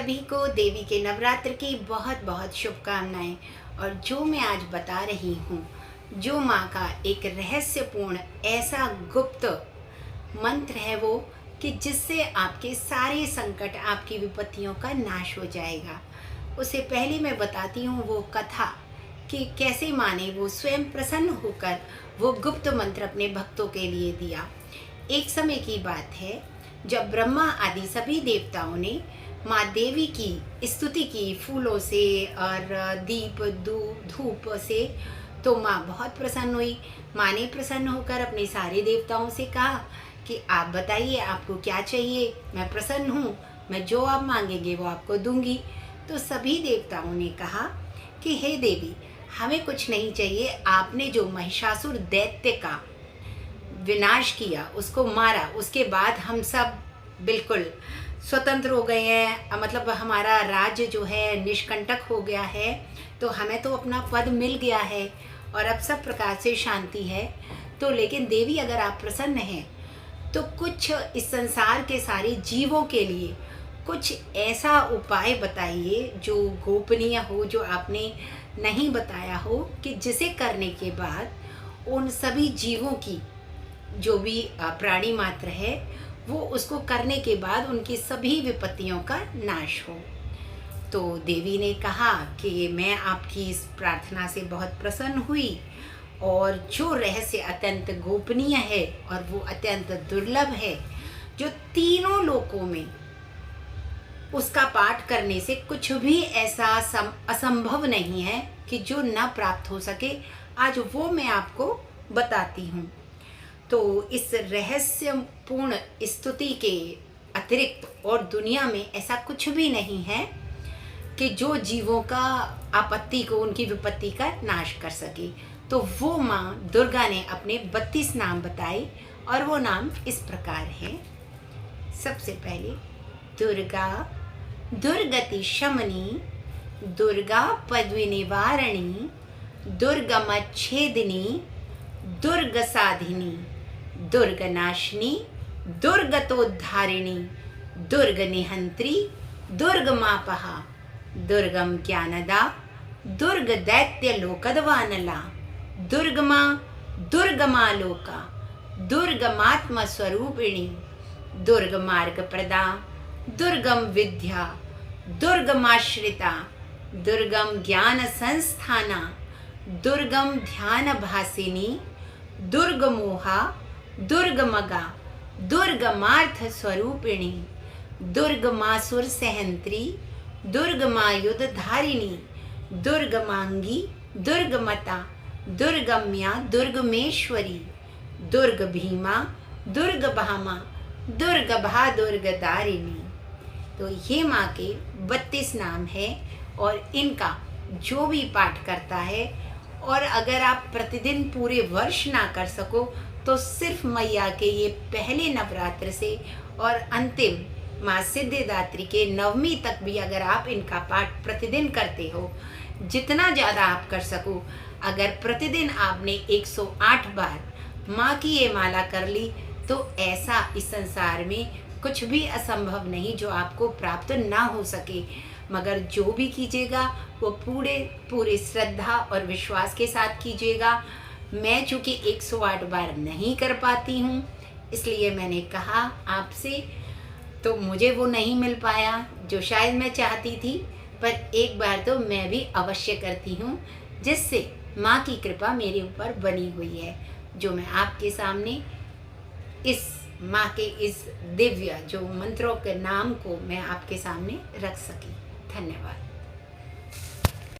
सभी को देवी के नवरात्र की बहुत बहुत शुभकामनाएं। और जो मैं आज बता रही हूँ, जो माँ का एक रहस्यपूर्ण ऐसा गुप्त मंत्र है वो, कि जिससे आपके सारे संकट, आपकी विपत्तियों का नाश हो जाएगा। उससे पहले मैं बताती हूँ वो कथा कि कैसे माँ ने वो स्वयं प्रसन्न होकर वो गुप्त मंत्र अपने भक्तों के लिए दिया। एक समय की बात है जब ब्रह्मा आदि सभी देवताओं ने माँ देवी की स्तुति की फूलों से और दीप धूप से, तो माँ बहुत प्रसन्न हुई। माँ ने प्रसन्न होकर अपने सारे देवताओं से कहा कि आप बताइए आपको क्या चाहिए, मैं प्रसन्न हूँ, मैं जो आप मांगेंगे वो आपको दूंगी। तो सभी देवताओं ने कहा कि हे देवी, हमें कुछ नहीं चाहिए, आपने जो महिषासुर दैत्य का विनाश किया, उसको मारा, उसके बाद हम सब बिल्कुल स्वतंत्र हो गए हैं, मतलब हमारा राज्य जो है निष्कंटक हो गया है, तो हमें तो अपना पद मिल गया है और अब सब प्रकार से शांति है। तो लेकिन देवी, अगर आप प्रसन्न हैं तो कुछ इस संसार के सारे जीवों के लिए कुछ ऐसा उपाय बताइए जो गोपनीय हो, जो आपने नहीं बताया हो, कि जिसे करने के बाद उन सभी जीवों की, जो भी प्राणी मात्र है, वो उसको करने के बाद उनकी सभी विपत्तियों का नाश हो। तो देवी ने कहा कि मैं आपकी इस प्रार्थना से बहुत प्रसन्न हुई, और जो रहस्य अत्यंत गोपनीय है और वो अत्यंत दुर्लभ है, जो तीनों लोकों में उसका पाठ करने से कुछ भी ऐसा असंभव नहीं है कि जो न प्राप्त हो सके, आज वो मैं आपको बताती हूँ। तो इस रहस्यपूर्ण स्तुति के अतिरिक्त और दुनिया में ऐसा कुछ भी नहीं है कि जो जीवों का आपत्ति को, उनकी विपत्ति का नाश कर सके। तो वो माँ दुर्गा ने अपने 32 नाम बताए, और वो नाम इस प्रकार है। सबसे पहले दुर्गा, दुर्गति शमनी, दुर्गा पद्वी निवारणी, दुर्गमच्छेदिनी, दुर्ग साधिनी, दुर्ग नाशिनी, दुर्गतोद्धारिणी, दुर्ग निहंत्री, दुर्ग मापहा, दुर्गम ज्ञानदा, दुर्ग दैत्य लोकदवानला, दुर्गमा दुर्गमा लोका, दुर्गमात्म स्वरूपिणी, दुर्ग मार्ग प्रदा, दुर्गम विद्या, दुर्गमाश्रिता, दुर्गम ज्ञान संस्थाना, दुर्गम ध्यान भासिनी, दुर्ग मोहा, दुर्ग मगा, दुर्गमार्थ स्वरूपिणी, दुर्ग मासुर सहंत्री, दुर्ग मायुध धारिणी, दुर्ग मांगी, दुर्ग मता, दुर्गम्या दुर्गमेश्वरी, दुर्ग भीमा, दुर्ग भामा, दुर्ग भा दुर्ग दारिणी। तो ये माँ के 32 नाम है, और इनका जो भी पाठ करता है, और अगर आप प्रतिदिन पूरे वर्ष ना कर सको तो सिर्फ मैया के ये पहले नवरात्र से और अंतिम माँ सिद्धिदात्री के नवमी तक भी अगर आप इनका पाठ प्रतिदिन करते हो, जितना ज़्यादा आप कर सको, अगर प्रतिदिन आपने 108 बार माँ की ये माला कर ली, तो ऐसा इस संसार में कुछ भी असंभव नहीं जो आपको प्राप्त ना हो सके। मगर जो भी कीजिएगा वो पूरे श्रद्धा और विश्वास के साथ कीजिएगा। मैं चूँकि 108 बार नहीं कर पाती हूँ, इसलिए मैंने कहा आपसे, तो मुझे वो नहीं मिल पाया जो शायद मैं चाहती थी, पर एक बार तो मैं भी अवश्य करती हूँ, जिससे माँ की कृपा मेरे ऊपर बनी हुई है, जो मैं आपके सामने इस माँ के इस दिव्य जो मंत्रों के नाम को मैं आपके सामने रख सकी। धन्यवाद।